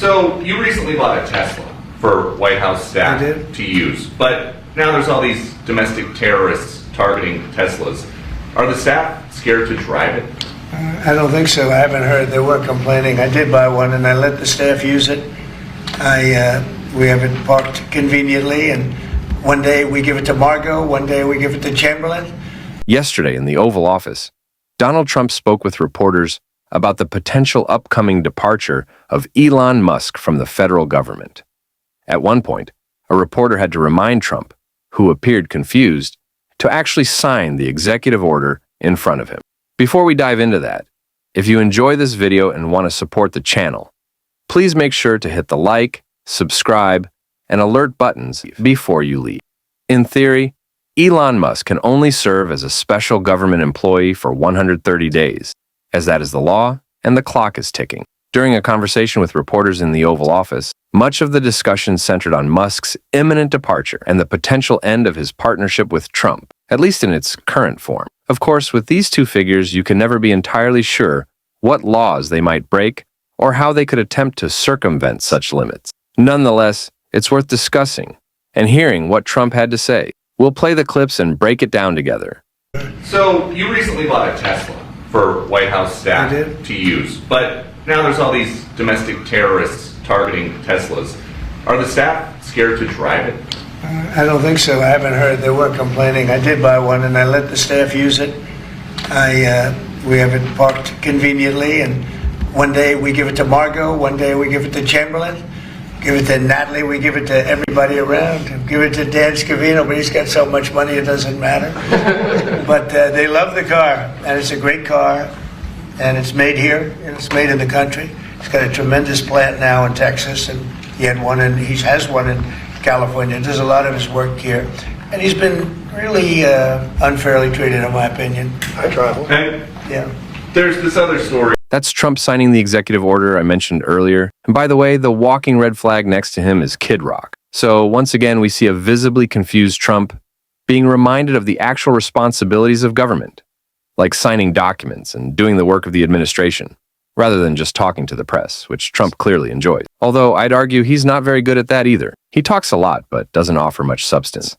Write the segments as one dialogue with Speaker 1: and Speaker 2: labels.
Speaker 1: So you recently bought a Tesla for White House staff to use, but now there's all these domestic terrorists targeting Teslas. Are the staff scared to drive it?
Speaker 2: I don't think so. I haven't heard. They were complaining. I did buy one, and I let the staff use it. We have it parked conveniently, and one day we give it to Margot, one day we give it to Chamberlain.
Speaker 3: Yesterday in the Oval Office, Donald Trump spoke with reporters about the potential upcoming departure of Elon Musk from the federal government. At one point, a reporter had to remind Trump, who appeared confused, to actually sign the executive order in front of him. Before we dive into that, if you enjoy this video and want to support the channel, please make sure to hit the like, subscribe, and alert buttons before you leave. In theory, Elon Musk can only serve as a special government employee for 130 days, as that is the law and the clock is ticking. During a conversation with reporters in the Oval Office, much of the discussion centered on Musk's imminent departure and the potential end of his partnership with Trump, at least in its current form. Of course, with these two figures, you can never be entirely sure what laws they might break or how they could attempt to circumvent such limits. Nonetheless, it's worth discussing and hearing what Trump had to say. We'll play the clips and break it down together.
Speaker 1: So you recently bought a Tesla for White House staff to use, but now there's all these domestic terrorists targeting Teslas. Are the staff scared to drive it?
Speaker 2: I don't think so. I haven't heard. They were complaining. I did buy one, and I let the staff use it. We have it parked conveniently, and one day we give it to Margot, one day we give it to Chamberlain, give it to Natalie, we give it to everybody around, give it to Dan Scavino, but he's got so much money it doesn't matter. But they love the car, and it's a great car, and it's made here, and it's made in the country. He's got a tremendous plant now in Texas, and he has one in California. Does a lot of his work here, and he's been really unfairly treated, in my opinion.
Speaker 4: I travel.
Speaker 1: Hey,
Speaker 2: Yeah.
Speaker 1: there's this other story.
Speaker 3: That's Trump signing the executive order I mentioned earlier. And by the way, the walking red flag next to him is Kid Rock. So once again, we see a visibly confused Trump being reminded of the actual responsibilities of government, like signing documents and doing the work of the administration, rather than just talking to the press, which Trump clearly enjoys. Although I'd argue he's not very good at that either. He talks a lot, but doesn't offer much substance.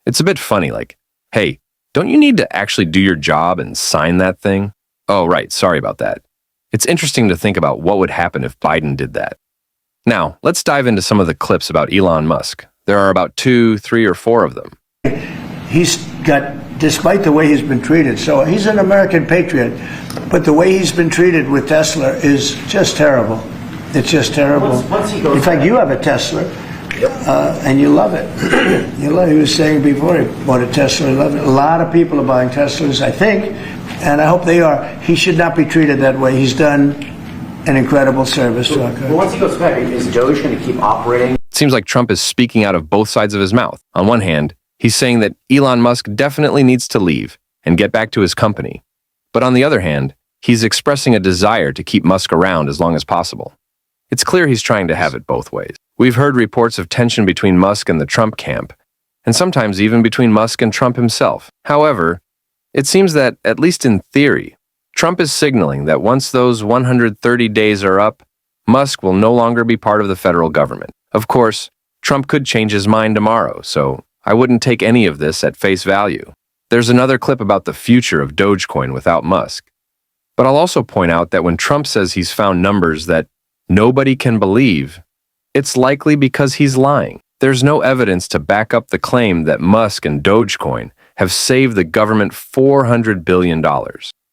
Speaker 3: It's a bit funny, like, hey, don't you need to actually do your job and sign that thing? Oh, right, sorry about that. It's interesting to think about what would happen if Biden did that. Now, let's dive into some of the clips about Elon Musk. There are about 2, 3, or 4 of them.
Speaker 2: He's got, despite the way he's been treated, so he's an American patriot, but the way he's been treated with Tesla is just terrible. It's just terrible. In fact, you have a Tesla, and you love it. You love it. He was saying before he bought a Tesla, he loved it. A lot of people are buying Teslas, I think, and I hope they are. He should not be treated that way. He's done an incredible service to our country.
Speaker 4: But once he goes back, is Doge going to keep operating?
Speaker 3: It seems like Trump is speaking out of both sides of his mouth. On one hand, he's saying that Elon Musk definitely needs to leave and get back to his company. But on the other hand, he's expressing a desire to keep Musk around as long as possible. It's clear he's trying to have it both ways. We've heard reports of tension between Musk and the Trump camp, and sometimes even between Musk and Trump himself. However, it seems that, at least in theory, Trump is signaling that once those 130 days are up, Musk will no longer be part of the federal government. Of course, Trump could change his mind tomorrow, so I wouldn't take any of this at face value. There's another clip about the future of Dogecoin without Musk. But I'll also point out that when Trump says he's found numbers that nobody can believe, it's likely because he's lying. There's no evidence to back up the claim that Musk and Dogecoin have saved the government $400 billion.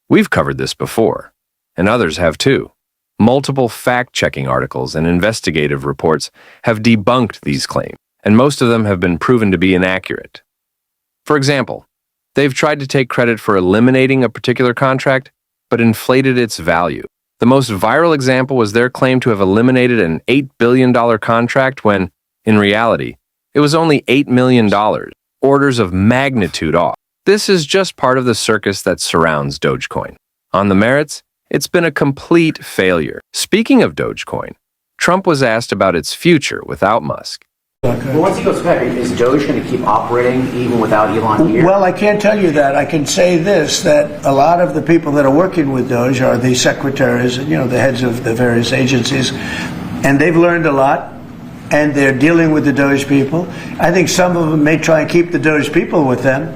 Speaker 3: We've covered this before, and others have too. Multiple fact-checking articles and investigative reports have debunked these claims, and most of them have been proven to be inaccurate. For example, they've tried to take credit for eliminating a particular contract, but inflated its value. The most viral example was their claim to have eliminated an $8 billion contract when, in reality, it was only $8 million, orders of magnitude off. This is just part of the circus that surrounds Dogecoin. On the merits, it's been a complete failure. Speaking of Dogecoin, Trump was asked about its future without Musk.
Speaker 4: But once he goes back, is Doge going to keep operating even without Elon here?
Speaker 2: Well, I can't tell you that. I can say this, that a lot of the people that are working with Doge are the secretaries and, the heads of the various agencies. and they've learned a lot, and they're dealing with the Doge people. I think some of them may try and keep the Doge people with them,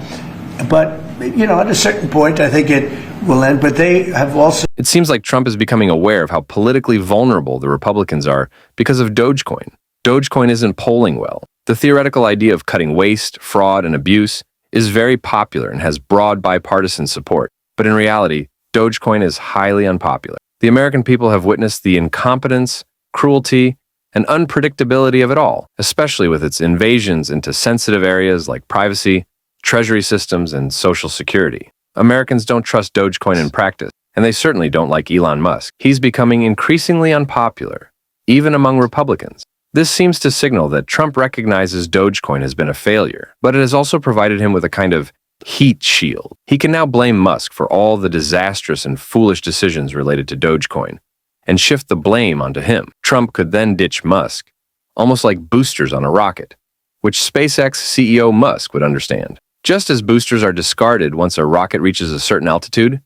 Speaker 2: but at a certain point, I think it will end. But they have also.
Speaker 3: It seems like Trump is becoming aware of how politically vulnerable the Republicans are because of Dogecoin. Dogecoin isn't polling well. The theoretical idea of cutting waste, fraud, and abuse is very popular and has broad bipartisan support. But in reality, Dogecoin is highly unpopular. The American people have witnessed the incompetence, cruelty, and unpredictability of it all, especially with its invasions into sensitive areas like privacy, treasury systems, and social security. Americans don't trust Dogecoin in practice, and they certainly don't like Elon Musk. He's becoming increasingly unpopular, even among Republicans. This seems to signal that Trump recognizes Dogecoin has been a failure, but it has also provided him with a kind of heat shield. He can now blame Musk for all the disastrous and foolish decisions related to Dogecoin, and shift the blame onto him. Trump could then ditch Musk, almost like boosters on a rocket, which SpaceX CEO Musk would understand. Just as boosters are discarded once a rocket reaches a certain altitude,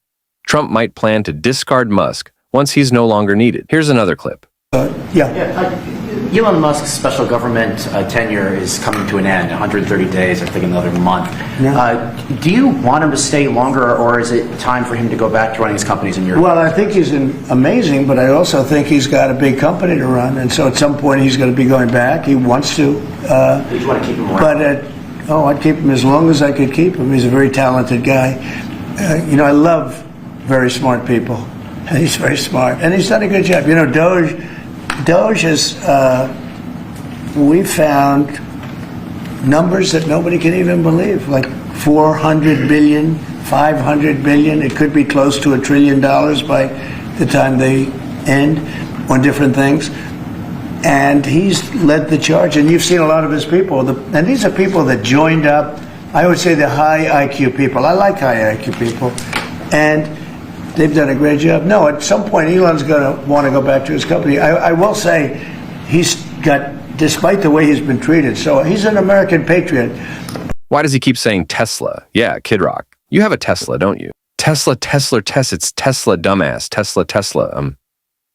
Speaker 3: Trump might plan to discard Musk once he's no longer needed. Here's another clip.
Speaker 4: Elon Musk's special government tenure is coming to an end, 130 days, I think another month.
Speaker 2: Yeah.
Speaker 4: Do you want him to stay longer, or is it time for him to go back to running his companies in your
Speaker 2: Well, I think he's amazing, but I also think he's got a big company to run, and so at some point he's going to be going back. He wants to.
Speaker 4: Did you want to keep him around?
Speaker 2: But, I'd keep him as long as I could keep him. He's a very talented guy. I love very smart people, and he's very smart, and he's done a good job. Doge is, we found numbers that nobody can even believe, like 400 billion, 500 billion. It could be close to $1 trillion by the time they end on different things. And he's led the charge, and you've seen a lot of his people. And these are people that joined up, I would say the high IQ people. I like high IQ people. And they've done a great job. No, at some point, Elon's going to want to go back to his company. I will say he's got, despite the way he's been treated, so he's an American patriot.
Speaker 3: Why does he keep saying Tesla? Yeah, Kid Rock. You have a Tesla, don't you? Tesla, it's Tesla, dumbass. Tesla.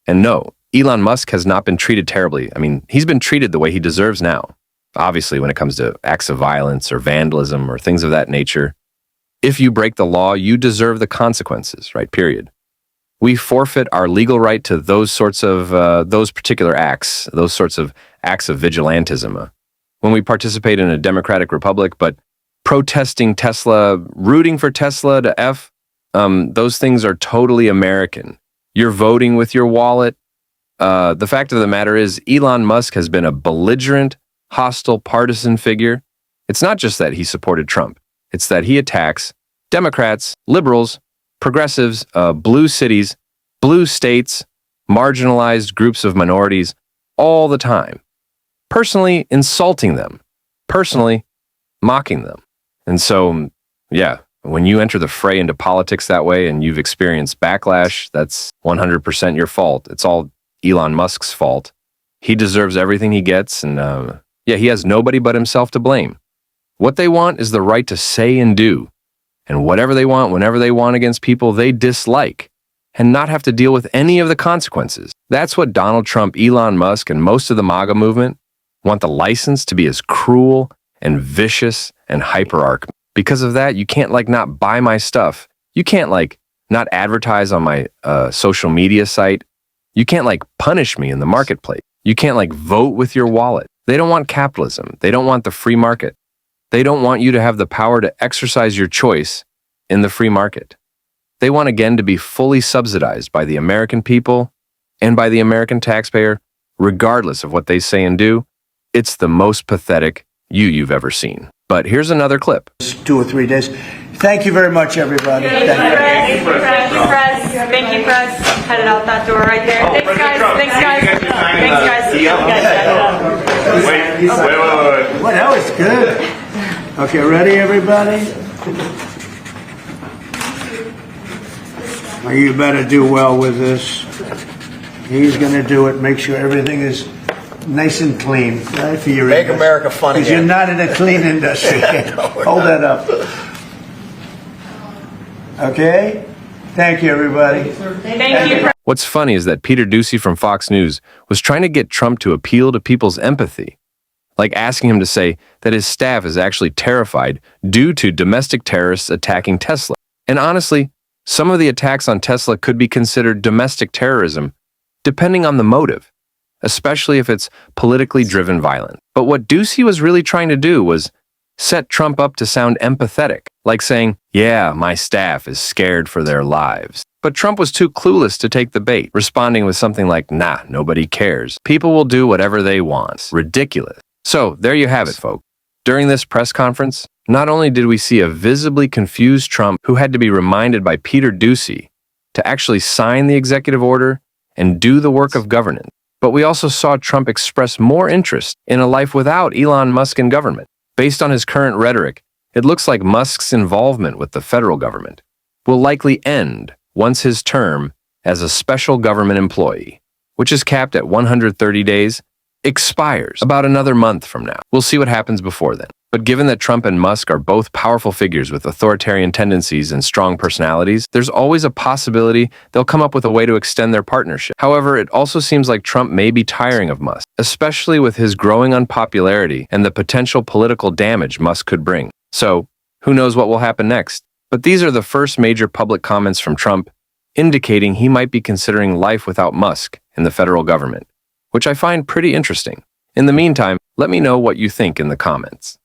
Speaker 3: And no, Elon Musk has not been treated terribly. I mean, he's been treated the way he deserves now. Obviously, when it comes to acts of violence or vandalism or things of that nature, if you break the law, you deserve the consequences, right? Period. We forfeit our legal right to those sorts of, those particular acts, those sorts of acts of vigilantism. When we participate in a democratic republic, but protesting Tesla, rooting for Tesla to F, those things are totally American. You're voting with your wallet. The fact of the matter is, Elon Musk has been a belligerent, hostile, partisan figure. It's not just that he supported Trump. It's that he attacks Democrats, liberals, progressives, blue cities, blue states, marginalized groups of minorities all the time, personally insulting them, personally mocking them. And so, yeah, when you enter the fray into politics that way and you've experienced backlash, that's 100% your fault. It's all Elon Musk's fault. He deserves everything he gets, and he has nobody but himself to blame. What they want is the right to say and do, and whatever they want, whenever they want, against people they dislike, and not have to deal with any of the consequences. That's what Donald Trump, Elon Musk, and most of the MAGA movement want the license to be as cruel and vicious and hyperarch. Because of that, you can't not buy my stuff. You can't not advertise on my social media site. You can't punish me in the marketplace. You can't vote with your wallet. They don't want capitalism. They don't want the free market. They don't want you to have the power to exercise your choice in the free market. They want again to be fully subsidized by the American people and by the American taxpayer, regardless of what they say and do. It's the most pathetic you've ever seen. But here's another clip.
Speaker 2: 2 or 3 days. Thank you very much, everybody.
Speaker 5: Thank you, press. Thank you, press. Headed out that door right there. Thanks, guys. Thanks, guys. Thanks, guys.
Speaker 1: Wait.
Speaker 2: Well, that was good. Okay, ready, everybody? Well, you better do well with this. He's going to do it. Make sure everything is nice and clean, right? For your
Speaker 6: Make America fun again.
Speaker 2: Because you're not in a clean industry. Hold that up. Okay? Thank you, everybody.
Speaker 5: Thank you.
Speaker 3: What's funny is that Peter Doocy from Fox News was trying to get Trump to appeal to people's empathy, like asking him to say that his staff is actually terrified due to domestic terrorists attacking Tesla. And honestly, some of the attacks on Tesla could be considered domestic terrorism, depending on the motive, especially if it's politically driven violence. But what Doocy was really trying to do was set Trump up to sound empathetic, like saying, yeah, my staff is scared for their lives. But Trump was too clueless to take the bait, responding with something like, nah, nobody cares. People will do whatever they want. Ridiculous. So, there you have it, folks. During this press conference, not only did we see a visibly confused Trump who had to be reminded by Peter Doocy to actually sign the executive order and do the work of governance, but we also saw Trump express more interest in a life without Elon Musk in government. Based on his current rhetoric, it looks like Musk's involvement with the federal government will likely end once his term as a special government employee, which is capped at 130 days, expires about another month from now. We'll see what happens before then. But given that Trump and Musk are both powerful figures with authoritarian tendencies and strong personalities, there's always a possibility they'll come up with a way to extend their partnership. However, it also seems like Trump may be tiring of Musk, especially with his growing unpopularity and the potential political damage Musk could bring. So, who knows what will happen next? But these are the first major public comments from Trump, indicating he might be considering life without Musk in the federal government, which I find pretty interesting. In the meantime, let me know what you think in the comments.